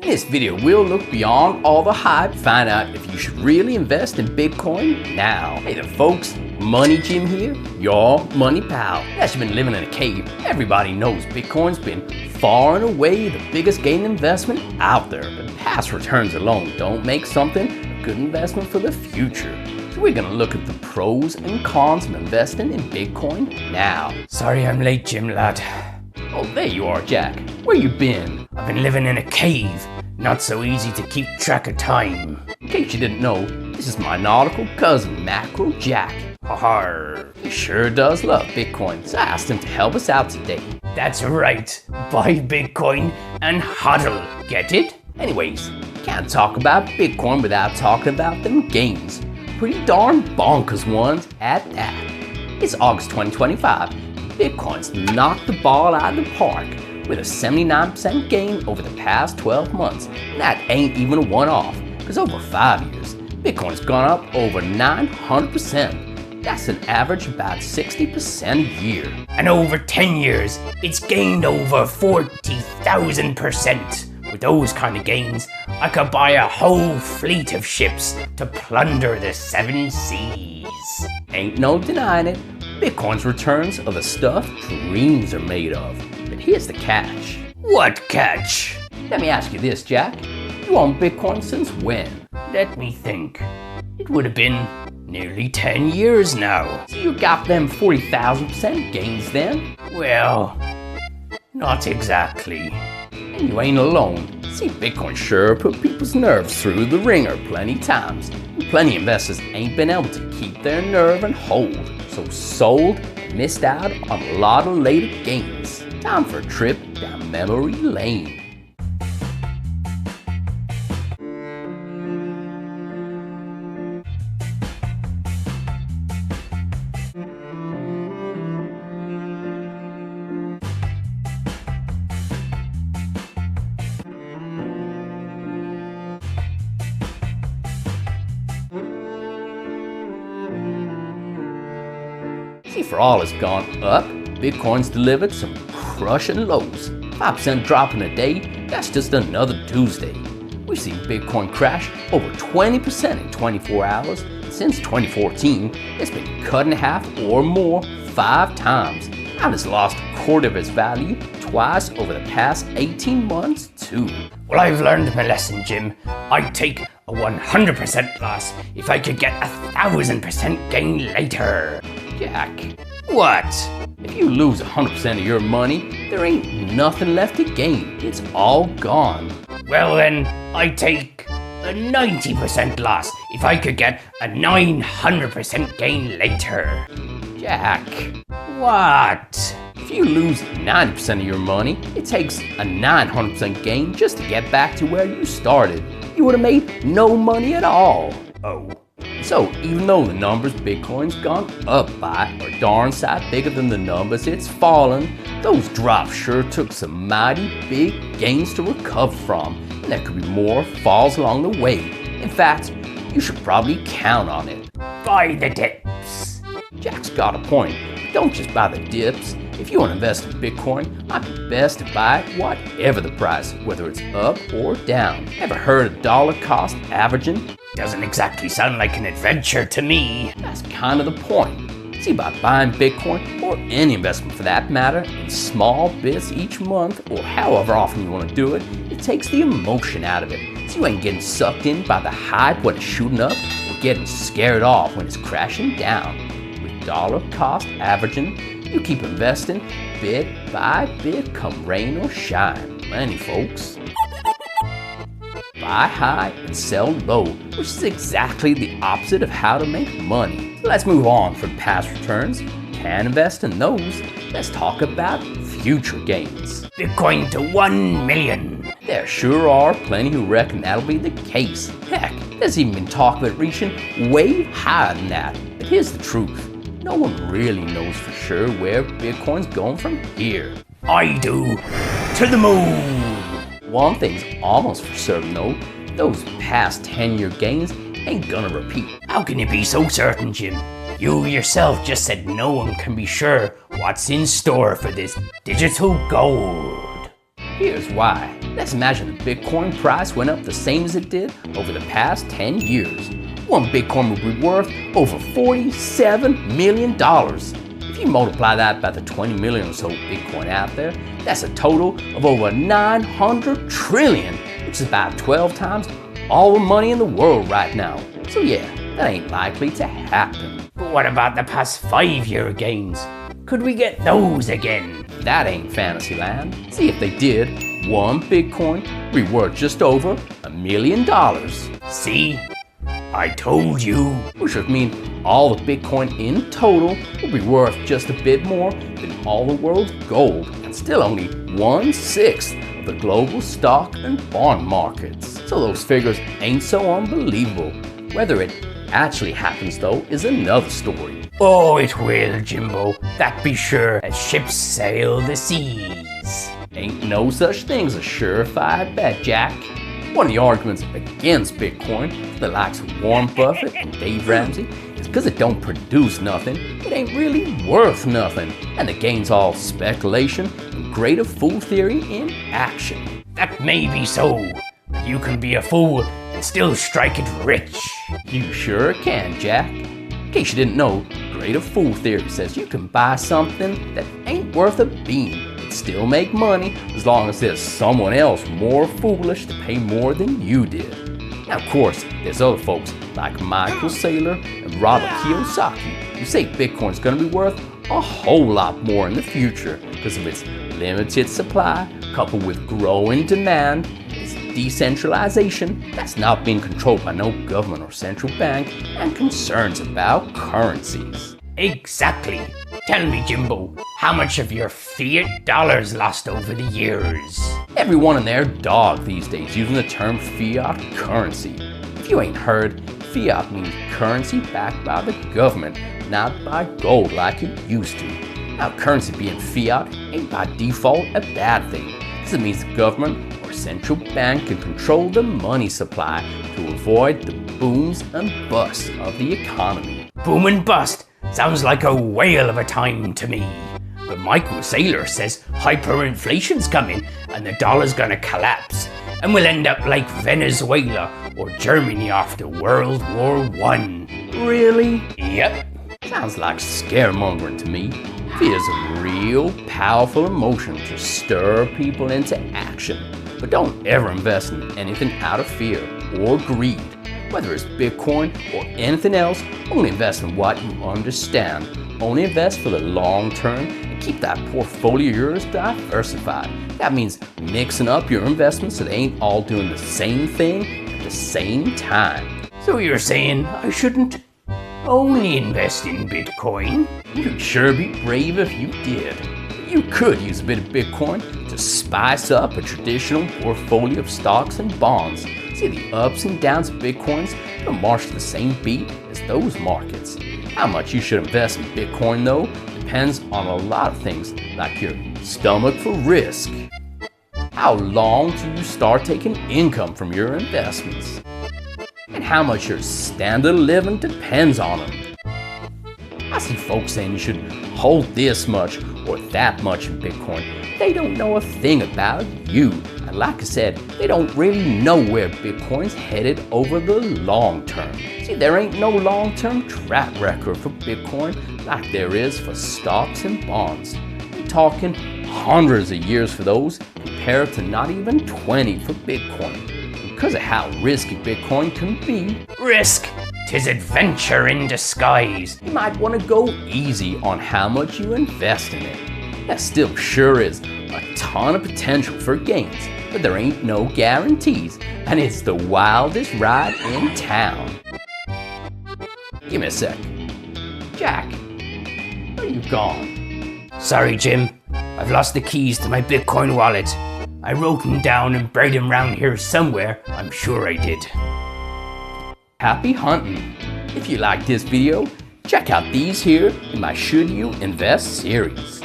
In this video, we'll look beyond all the hype, find out if you should really invest in Bitcoin now. Hey there folks, Money Jim here, your money pal. As you've been living in a cave, everybody knows Bitcoin's been far and away the biggest gain investment out there. But past returns alone don't make something a good investment for the future. So we're gonna look at the pros and cons of investing in Bitcoin now. Sorry I'm late, Jim lad. Oh, there you are, Jack. Where you been? I've been living in a cave. Not so easy to keep track of time. In case you didn't know, this is my nautical cousin, Mackerel Jack. Har. He sure does love Bitcoin, so I asked him to help us out today. That's right. Buy Bitcoin and hodl. Get it? Anyways, can't talk about Bitcoin without talking about them gains. Pretty darn bonkers ones at that. It's August 2025. Bitcoin's knocked the ball out of the park with a 79% gain over the past 12 months. And that ain't even a one-off, because over 5 years, Bitcoin's gone up over 900%. That's an average of about 60% a year. And over 10 years, it's gained over 40,000%. With those kind of gains, I could buy a whole fleet of ships to plunder the 7 seas. Ain't no denying it. Bitcoin's returns are the stuff dreams are made of. But here's the catch. What catch? Let me ask you this, Jack. You own Bitcoin since when? Let me think. It would have been nearly 10 years now. So you got them 40,000% gains then? Well, not exactly. And you ain't alone. See, Bitcoin sure put people's nerves through the ringer plenty times. And plenty investors ain't been able to keep their nerve and hold. So sold and missed out on a lot of later gains. Time for a trip down memory lane. See, for all it's gone up, Bitcoin's delivered some crushing lows. 5% drop in a day, that's just another Tuesday. We've seen Bitcoin crash over 20% in 24 hours. Since 2014, it's been cut in half or more 5 times. And it's lost a quarter of its value twice over the past 18 months too. Well, I've learned my lesson, Jim. I'd take a 100% loss if I could get 1,000% gain later. Jack, what? If you lose 100% of your money, there ain't nothing left to gain. It's all gone. Well then, I'd take a 90% loss if I could get a 900% gain later. Jack, what? If you lose 90% of your money, it takes a 900% gain just to get back to where you started. You would have made no money at all. Oh. So even though the numbers Bitcoin's gone up by are darn sight bigger than the numbers it's fallen, those drops sure took some mighty big gains to recover from, and there could be more falls along the way. In fact, you should probably count on it. Buy the dips. Jack's got a point. Don't just buy the dips. If you want to invest in Bitcoin, it might be best to buy it whatever the price, whether it's up or down. Ever heard of dollar cost averaging? Doesn't exactly sound like an adventure to me. That's kind of the point. See, by buying Bitcoin, or any investment for that matter, in small bits each month, or however often you want to do it, it takes the emotion out of it. So you ain't getting sucked in by the hype when it's shooting up, or getting scared off when it's crashing down. With dollar cost averaging, you keep investing bit by bit, come rain or shine. Plenty folks. Buy high and sell low, which is exactly the opposite of how to make money. So let's move on from past returns. Can't invest in those. Let's talk about future gains. Bitcoin to 1 million. There sure are plenty who reckon that'll be the case. Heck, there's even been talk of it reaching way higher than that. But here's the truth. No one really knows for sure where Bitcoin's going from here. I do. To the moon. One thing's almost for certain though, those past 10-year gains ain't gonna repeat. How can you be so certain, Jim? You yourself just said no one can be sure what's in store for this digital gold. Here's why. Let's imagine the Bitcoin price went up the same as it did over the past 10 years. One Bitcoin would be worth over $47 million. If you multiply that by the 20 million or so Bitcoin out there, that's a total of over 900 trillion, which is about 12 times all the money in the world right now. So yeah, that ain't likely to happen. But what about the past 5-year gains? Could we get those again? That ain't fantasy land. See, if they did, one Bitcoin would be worth just over $1 million. See? I told you. Which would mean all the Bitcoin in total will be worth just a bit more than all the world's gold, and still only 1/6 of the global stock and bond markets. So those figures ain't so unbelievable. Whether it actually happens though is another story. Oh, it will, Jimbo. That be sure as ships sail the seas. Ain't no such thing as a surefire bet, Jack. One of the arguments against Bitcoin for the likes of Warren Buffett and Dave Ramsey is because it don't produce nothing, it ain't really worth nothing, and the gain's all speculation and greater fool theory in action. That may be so, but you can be a fool and still strike it rich. You sure can, Jack. In case you didn't know, greater fool theory says you can buy something that ain't worth a bean, still make money as long as there's someone else more foolish to pay more than you did. Now, of course, there's other folks like Michael Saylor and Robert Kiyosaki who say Bitcoin's going to be worth a whole lot more in the future because of its limited supply coupled with growing demand, its decentralization that's not being controlled by no government or central bank, and concerns about currencies. Exactly. Tell me, Jimbo, how much have your fiat dollars lost over the years? Everyone and their dog these days using the term fiat currency. If you ain't heard, fiat means currency backed by the government, not by gold like it used to. Now, currency being fiat ain't by default a bad thing, because it means the government or central bank can control the money supply to avoid the booms and busts of the economy. Boom and bust sounds like a whale of a time to me. But Michael Saylor says hyperinflation's coming and the dollar's gonna collapse, and we'll end up like Venezuela or Germany after World War I. Really? Yep. Sounds like scaremongering to me. Fear's a real powerful emotion to stir people into action. But don't ever invest in anything out of fear or greed. Whether it's Bitcoin or anything else, only invest in what you understand. Only invest for the long term and keep that portfolio of yours diversified. That means mixing up your investments so they ain't all doing the same thing at the same time. So you're saying I shouldn't only invest in Bitcoin? You'd sure be brave if you did. You could use a bit of Bitcoin to spice up a traditional portfolio of stocks and bonds. See, the ups and downs of Bitcoins don't march to the same beat as those markets. How much you should invest in Bitcoin, though, depends on a lot of things like your stomach for risk. How long till you start taking income from your investments? And how much your standard of living depends on them. I see folks saying you should hold this much or that much in Bitcoin. They don't know a thing about you. And like I said, they don't really know where Bitcoin's headed over the long term. See, there ain't no long-term track record for Bitcoin like there is for stocks and bonds. We're talking hundreds of years for those compared to not even 20 for Bitcoin. Because of how risky Bitcoin can be. Risk! 'Tis adventure in disguise. You might want to go easy on how much you invest in it. That still sure is a ton of potential for gains, but there ain't no guarantees, and it's the wildest ride in town. Give me a sec. Jack, where you gone? Sorry, Jim. I've lost the keys to my Bitcoin wallet. I wrote them down and buried them around here somewhere. I'm sure I did. Happy hunting. If you like this video, check out these here in my Should You Invest series.